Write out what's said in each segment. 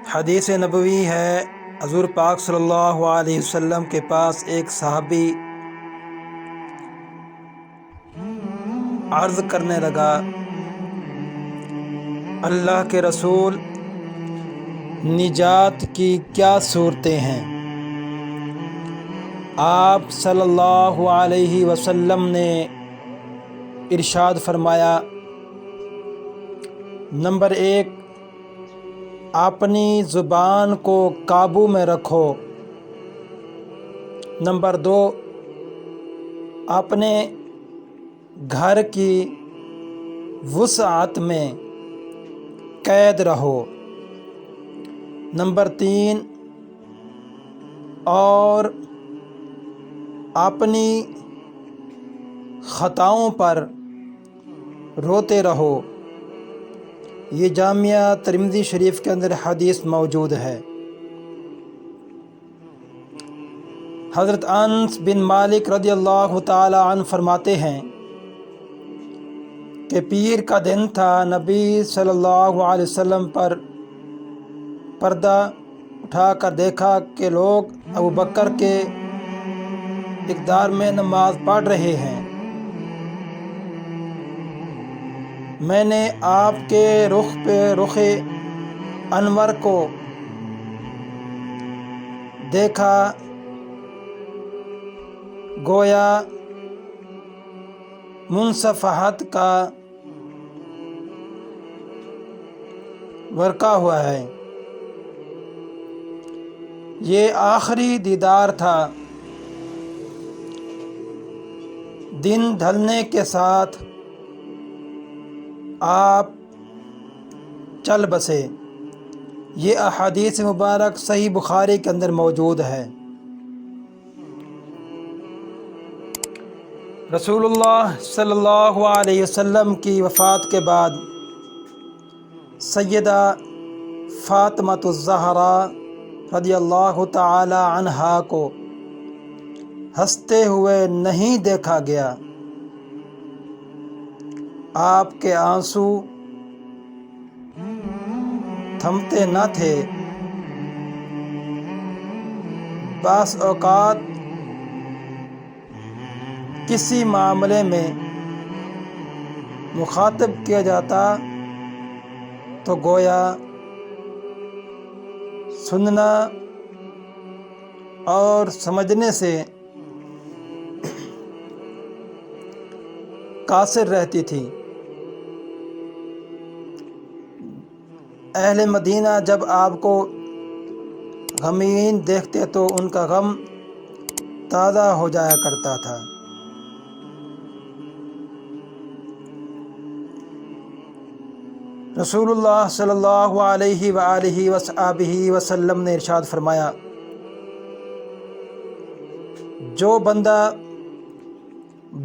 حدیث نبوی ہے، حضور پاک صلی اللہ علیہ وسلم کے پاس ایک صحابی عرض کرنے لگا، اللہ کے رسول، نجات کی کیا صورتیں ہیں؟ آپ صلی اللہ علیہ وسلم نے ارشاد فرمایا، نمبر 1، اپنی زبان کو قابو میں رکھو۔ نمبر 2، اپنے گھر کی وسعت میں قید رہو۔ نمبر 3، اور اپنی خطاؤں پر روتے رہو۔ یہ جامعہ ترمذی شریف کے اندر حدیث موجود ہے۔ حضرت انس بن مالک رضی اللہ تعالی عنہ فرماتے ہیں کہ پیر کا دن تھا، نبی صلی اللہ علیہ وسلم پر پردہ اٹھا کر دیکھا کہ لوگ ابو بکر کے اقتدار میں نماز پڑھ رہے ہیں۔ میں نے آپ کے رخ پہ رخ انور کو دیکھا، گویا منصفحت کا ورقہ ہوا ہے۔ یہ آخری دیدار تھا۔ دن ڈھلنے کے ساتھ آپ چل بسے۔ یہ احادیث مبارک صحیح بخاری کے اندر موجود ہے۔ رسول اللہ صلی اللہ علیہ وسلم کی وفات کے بعد سیدہ فاطمۃ الزہرا رضی اللہ تعالی عنہا کو ہنستے ہوئے نہیں دیکھا گیا۔ آپ کے آنسو تھمتے نہ تھے۔ بعض اوقات کسی معاملے میں مخاطب کیا جاتا تو گویا سننا اور سمجھنے سے قاصر رہتی تھی۔ اہل مدینہ جب آپ کو غمگین دیکھتے تو ان کا غم تازہ ہو جایا کرتا تھا۔ رسول اللہ صلی اللہ علیہ وآلہ وصحبہ وسلم نے ارشاد فرمایا، جو بندہ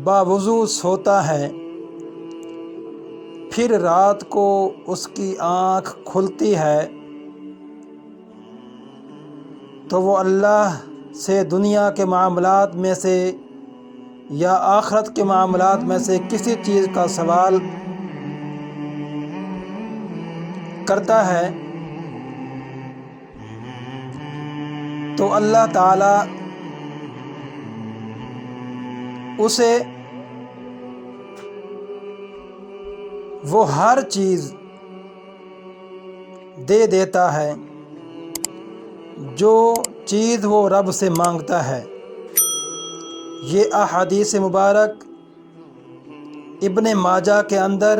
باوضو سوتا ہے پھر رات کو اس کی آنکھ کھلتی ہے تو وہ اللہ سے دنیا کے معاملات میں سے یا آخرت کے معاملات میں سے کسی چیز کا سوال کرتا ہے تو اللہ تعالی اسے وہ ہر چیز دے دیتا ہے جو چیز وہ رب سے مانگتا ہے۔ یہ احادیث مبارک ابن ماجہ کے اندر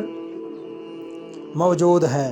موجود ہے۔